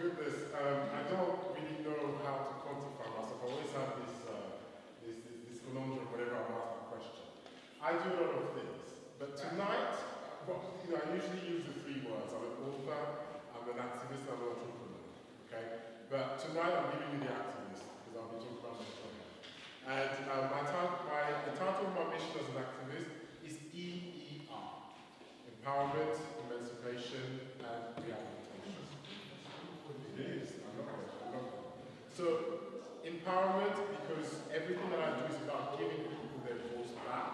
goodness, I don't really know how to quantify myself. I always have this conundrum whenever I'm asked a question. I do a lot of things, but tonight, I usually use the three words. I'm an author, I'm an activist, I'm an entrepreneur. Okay? But tonight I'm giving you the activist because I'll be talking about myself. And the title of my mission as an activist is EER: Empowerment, Emancipation, and Rehabilitation. It is. I love it. So, empowerment, because everything that I do is about giving people their voice back.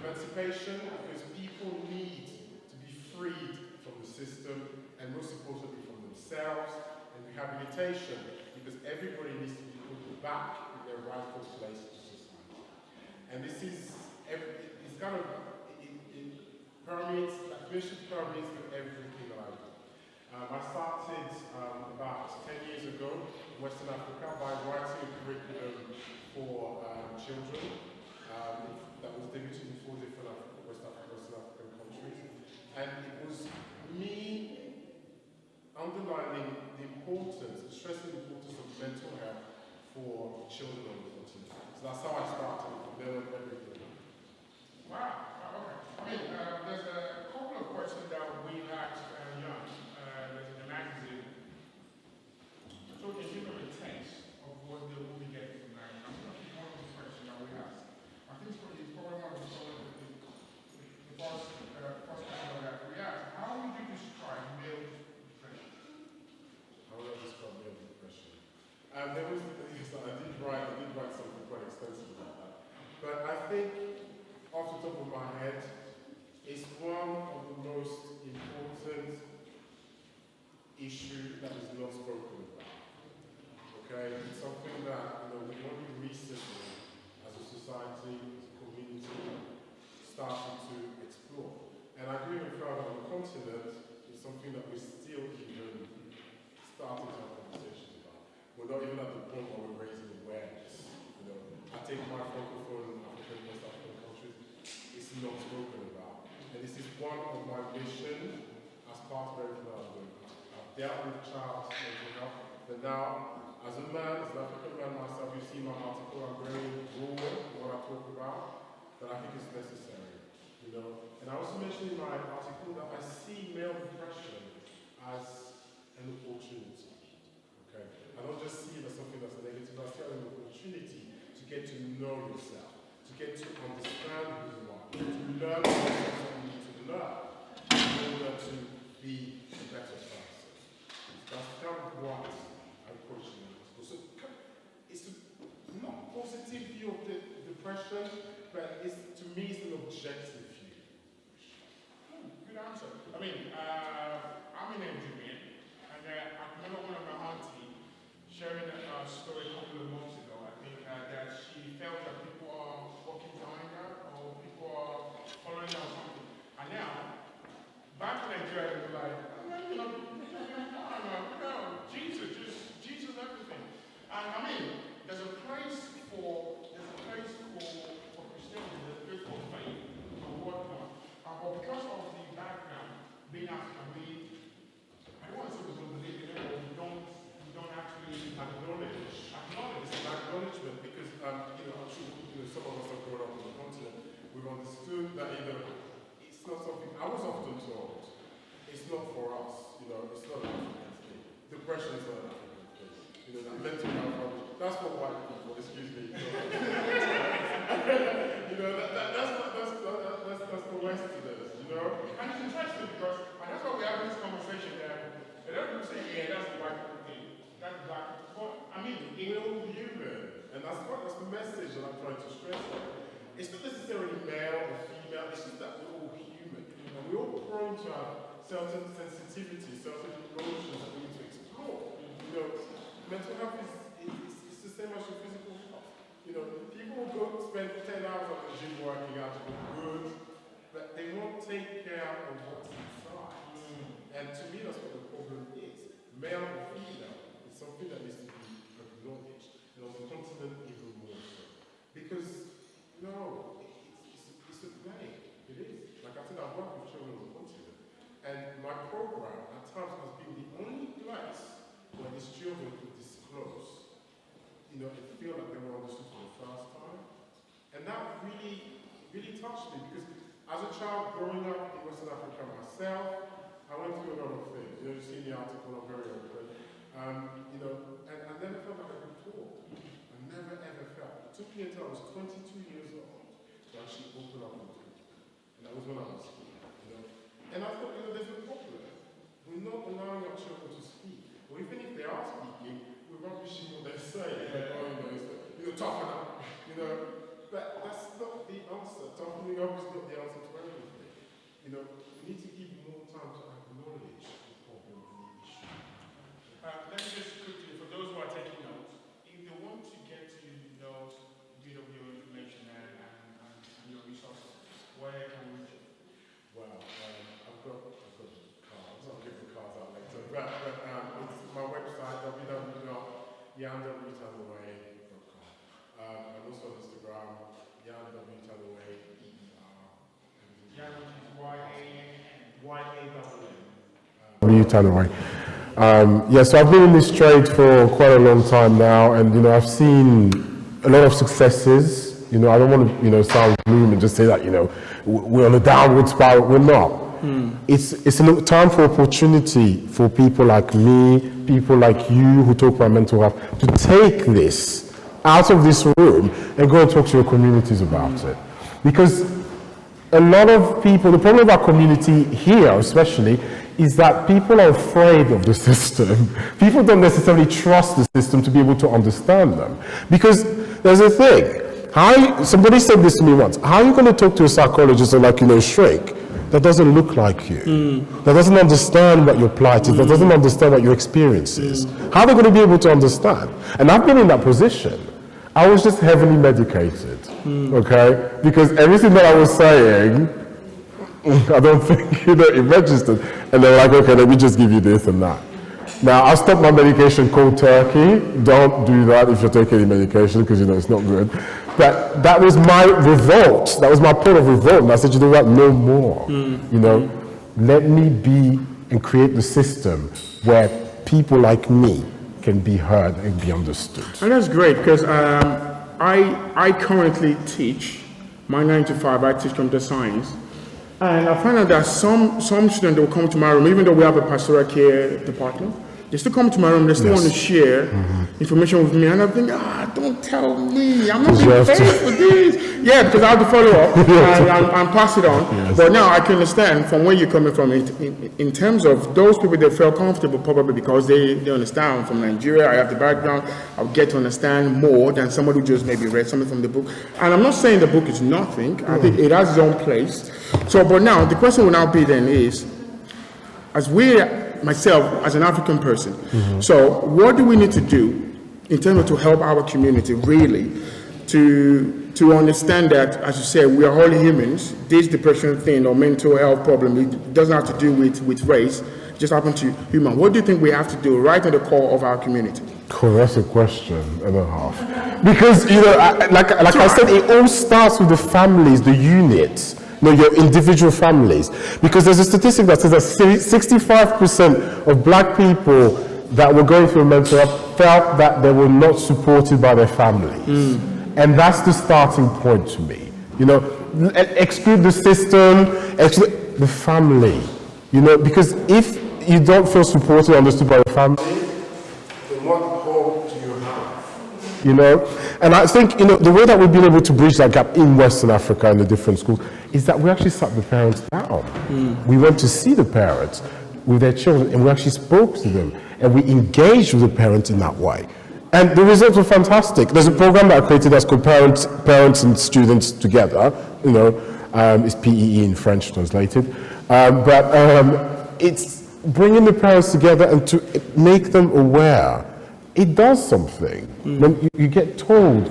Emancipation, because people need to be freed from the system, and most importantly from themselves. And rehabilitation, because everybody needs to be put back in their rightful place in society. And this is, it's kind of, it permeates, that mission permeates with everything that I do. I started about 10 years ago in Western Africa by writing a curriculum for children that was debuted in 4 different Western African countries. And it was me underlining the importance, stressing the importance of mental health for children on the continent. So that's how I started, from there on everything. Wow, okay. I mean, there's a couple of questions that we asked Yann, there's in the magazine. So can you give a taste of what they will be getting tonight? I'm going to pick one of the questions that we asked. I think it's probably one of the first question that we asked. How would you describe male depression? How would I describe male depression? There was, I did write something quite extensive about that. But I think, off the top of my head, it's one of the most important issues that is not spoken about. Okay, it's something that we only recently, as a society, as a community, started to explore. And I agree with further on the continent, it's something that we're still even starting to have conversations about. We're not even at the point where we're raising awareness. I take my francophone African West African countries, it's not spoken about. And this is one of my missions as part of everything that I'm doing. I've dealt with child mental health, but now, as a man, as an African man myself, you see my article, I'm very raw in what I talk about, that I think is necessary. And I also mentioned in my article that I see male depression as an opportunity. Okay? I don't just see it as something that's negative, I see it as an opportunity to get to know yourself, to get to understand who you are, to learn what you need to learn in order to be a better person. That's kind of what I coach in. So it's a not positive view of the depression, but to me it's an objective view. Good answer. I mean, I'm an engineer, and I remember one of my auntie sharing a story a couple of months ago. I think that she felt that people are walking behind her, or people are following her or something. And now, back in Nigeria, they were like, no, Jesus everything. And I mean, there's a place for Christianity, there's a place for faith, and whatnot. But because of the background, being African, I don't want to say we don't believe in it, but we don't actually acknowledge. It's an acknowledgement because, I'm sure some of us have grown up on the continent. We've understood that it's not something. I was often told it's not for us. It's not an African thing. Depression is not an African thing. That mental health problem. That's for white people. Excuse me. That's for Westerners. And it's interesting because, and that's why we're having this conversation there. A lot of people say, yeah, that's the white people thing. That's black people. But, I mean, we're all human. And that's the message that I'm trying to stress. It's not necessarily male or female, it's just that we're all human. And we're all prone to have certain sensitivities, certain emotions that we need to explore. Mental health is the same as your physical health. People will go spend 10 hours at the gym working out to look good, but they won't take care of what's inside. And to me, that's what the problem is. Male or female is something that needs to be acknowledged. And on the continent, even more so. Because, it's a play. It is. Like I said, I've worked with children on the continent. And my program, at times, has been the only you know, it feel like they were understood for the first time. And that really, really touched me because as a child growing up in Western Africa myself, I went through a lot of things. You know, you see in the article, I'm very open. You know, and I never felt like I could talk. I never ever felt. It took me until I was 22 years old to actually open up and talk. And that was when I was here, you know. And I thought, you know, there's a problem. We're not allowing our children to speak. Or even if they are speaking, we're rubbishing what they say. Like, oh, you know, toughen up. You know, but that's not the answer. Toughening up is not the answer to everything. You know, we need to give more time to acknowledge the problem and the issue. Let me just quickly, for those who are taking notes, if they want to get to know a bit of your information and your resources, where can we reach you? Well, I've got cards. I'll give the cards out later. But it's my website, www.Yann.W.com. And also on Instagram, Yann.W. Tanoe, Yann, which is Y-A-N-N. Yeah, so I've been in this trade for quite a long time now, and you know, I've seen a lot of successes. You know, I don't want to, you know, sound gloom and just say that, you know, we're on a downward spiral. We're not. It's a time for opportunity for people like me, people like you who talk about mental health, to take this out of this room and go and talk to your communities about it. Because a lot of people, the problem with our community here especially, is that people are afraid of the system. People don't necessarily trust the system to be able to understand them. Because there's a thing, somebody said this to me once, how are you going to talk to a psychologist or like, you know, shrink that doesn't look like you, that doesn't understand what your plight is, that doesn't understand what your experience is? How are they going to be able to understand? And I've been in that position. I was just heavily medicated, okay? Because everything that I was saying, I don't think, you know, it registered. And they were like, okay, let me just give you this and that. Now, I stopped my medication cold turkey. Don't do that if you're taking any medication, because, you know, it's not good. But that was my revolt. That was my point of revolt. And I said, you know what, no more. You know, let me be and create the system where people like me can be heard and be understood. And that's great, because I currently teach, my 9 to 5, I teach computer science. And I find out that some students will come to my room, even though we have a pastoral care department, they still come to my room, they still want to share information with me, and I think, don't tell me, I'm not being paid for this. Yeah, because I have to follow up and pass it on. Yes. But now I can understand from where you're coming from in terms of those people that feel comfortable, probably because they understand. I'm from Nigeria, I have the background, I'll get to understand more than somebody who just maybe read something from the book. And I'm not saying the book is nothing, I think it has its own place. So, but now, the question will now be then is, myself as an African person, so what do we need to do in terms of to help our community really to understand that, as you said, we are all humans. This depression thing or mental health problem, it doesn't have to do with race, it just happens to human. What do you think we have to do right at the core of our community? Cool, that's a question and a half. Because, you know, like I said, it all starts with the families, the units. No, your individual families. Because there's a statistic that says that 65% of black people that were going through mental health felt that they were not supported by their families. And that's the starting point to me. You know, exclude the system, exclude the family. You know, because if you don't feel supported or understood by your family, then what hope do you have? You know? And I think, you know, the way that we've been able to bridge that gap in Western Africa and the different schools is that we actually sat the parents down. We went to see the parents with their children, and we actually spoke to them, and we engaged with the parents in that way. And the results were fantastic. There's a program that I created that's called Parents and Students Together. You know, it's PEE in French translated. But it's bringing the parents together and to make them aware. It does something. When you get told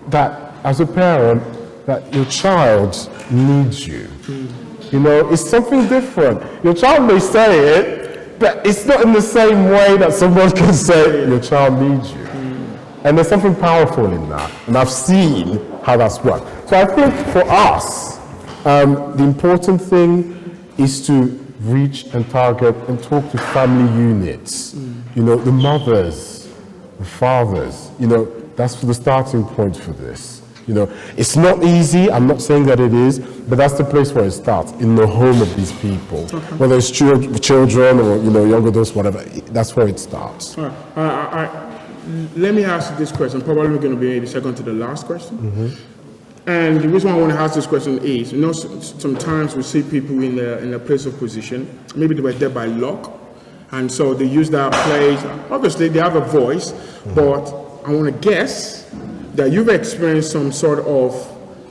that as a parent that your child needs you. You know, it's something different. Your child may say it, but it's not in the same way that someone can say your child needs you. And there's something powerful in that. And I've seen how that's worked. So I think for us, the important thing is to reach and target and talk to family units. You know, the mothers, the fathers, you know, that's the starting point for this. It's not easy, I'm not saying that it is, but that's the place where it starts, in the home of these people. Okay. Whether it's children or, young adults, whatever, that's where it starts. All right. Let me ask you this question, probably going to be the second to the last question. Mm-hmm. And the reason why I want to ask this question is, sometimes we see people in a place of position, maybe they were there by luck, and so they use that place. Obviously, they have a voice, but I want to guess that you've experienced some sort of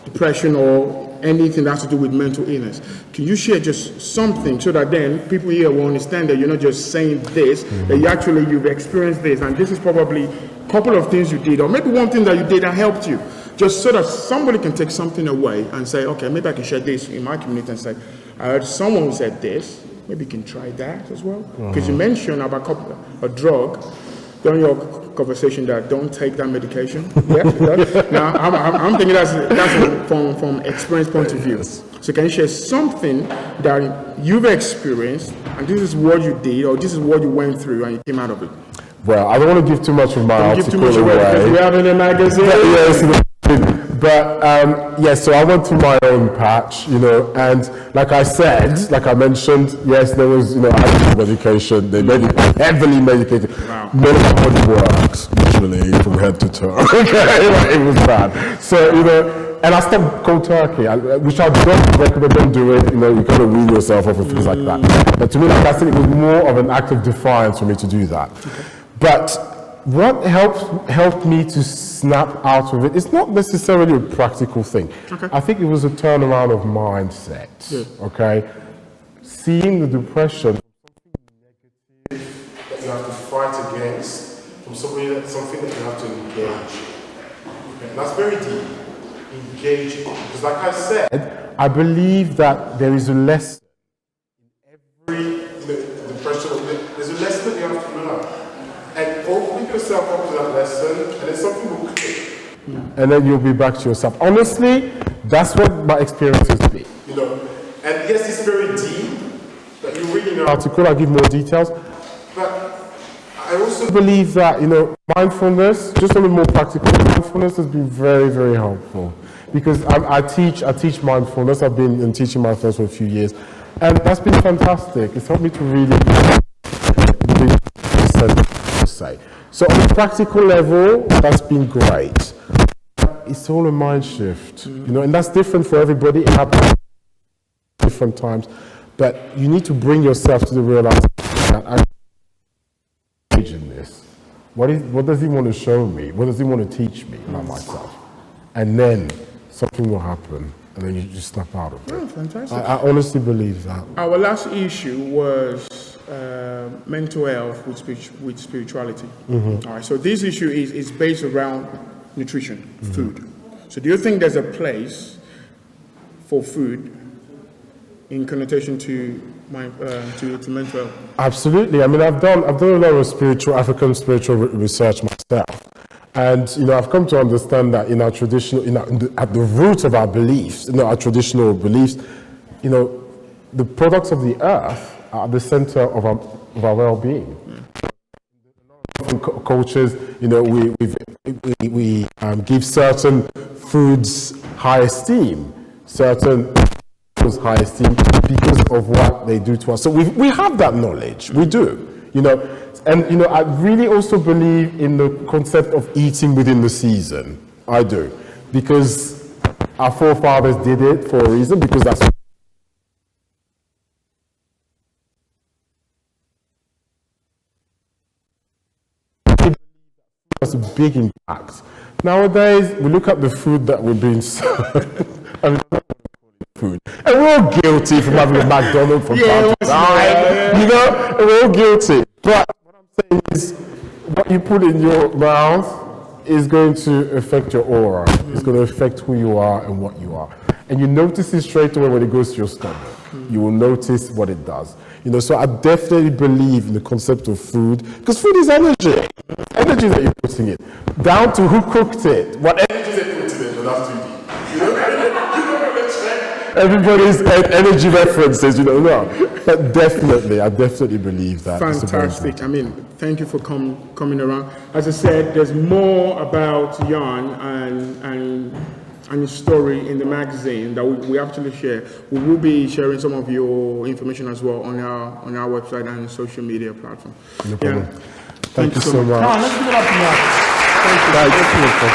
depression or anything that has to do with mental illness. Can you share just something so that then people here will understand that you're not just saying this, that you've experienced this, and this is probably a couple of things you did, or maybe one thing that you did that helped you, just so that somebody can take something away and say, okay, maybe I can share this in my community and say, I heard someone who said this, maybe you can try that as well. Because you mentioned about a drug during your conversation that don't take that medication. Yeah. Now I'm thinking that's from experience point of view. So can you share something that you've experienced, and this is what you did, or this is what you went through, and you came out of it? Well, I don't want to give too much of my article give too much away because we have in the magazine. But so I went through my own patch, and like I mentioned, yes, there was, I had medication. They heavily medicated. Wow. None of my body works, literally, from head to toe. Okay, it was bad. So, and I stopped cold turkey, which I don't recommend. Don't do it. You kind of wean yourself off of things like that. But to me, like I said, it was more of an act of defiance for me to do that. Okay. But what helped me to snap out of it, it's not necessarily a practical thing. Okay. I think it was a turnaround of mindset. Yeah. Okay, seeing the depression, something negative that you have to fight against, from something that you have to engage. Okay. And that's very deep. Engaging, because like I said, I believe that there is a lesson in every depression. There's a lesson that you have to learn. And open yourself up to that lesson, and then something will click. And then you'll be back to yourself. Honestly, that's what my experience has been. And yes, it's very deep, that you read in an article, I'll give more details. But I also believe that, mindfulness, just a little more practical, mindfulness has been very, very helpful. Because I teach mindfulness, I've been teaching mindfulness for a few years, and that's been fantastic. It's helped me to really say. So on a practical level, that's been great. It's all a mind shift, and that's different for everybody. It happens at different times, but you need to bring yourself to the realization that I'm engaged in this. What does he want to show me? What does he want to teach me about myself? And then something will happen, and then you just snap out of it. Oh, fantastic. I honestly believe that. Our last issue was mental health with spirituality. Mm-hmm. All right, so this issue is based around nutrition, food. So do you think there's a place for food in connotation to mental health? Absolutely. I mean, I've done a lot of African spiritual research myself. And, I've come to understand that in our traditional, at the root of our beliefs, our traditional beliefs, the products of the earth are at the center of our well-being. In cultures, we give certain foods high esteem, certain foods high esteem because of what they do to us. So we have that knowledge, we do, And, I really also believe in the concept of eating within the season. I do. Because our forefathers did it for a reason, because that's a big impact. Nowadays, we look at the food that we're being served. Food. And we're all guilty from having a McDonald's from time to time. We're all guilty. But saying is, what you put in your mouth is going to affect your aura. It's going to affect who you are and what you are. And you notice it straight away when it goes to your stomach. You will notice what it does. So I definitely believe in the concept of food, because food is energy. Energy that you're putting in. Down to who cooked it. What energy they put in it, but that's too deep. everybody's energy references, you know, no. But definitely, I definitely believe that. Fantastic. I mean, thank you for coming around. As I said, there's more about Yann and his story in the magazine that we actually share. We will be sharing some of your information as well on our website and social media platform. No problem. Yeah. Thank you so much. Come on, let's give it up to Yann. Thank you.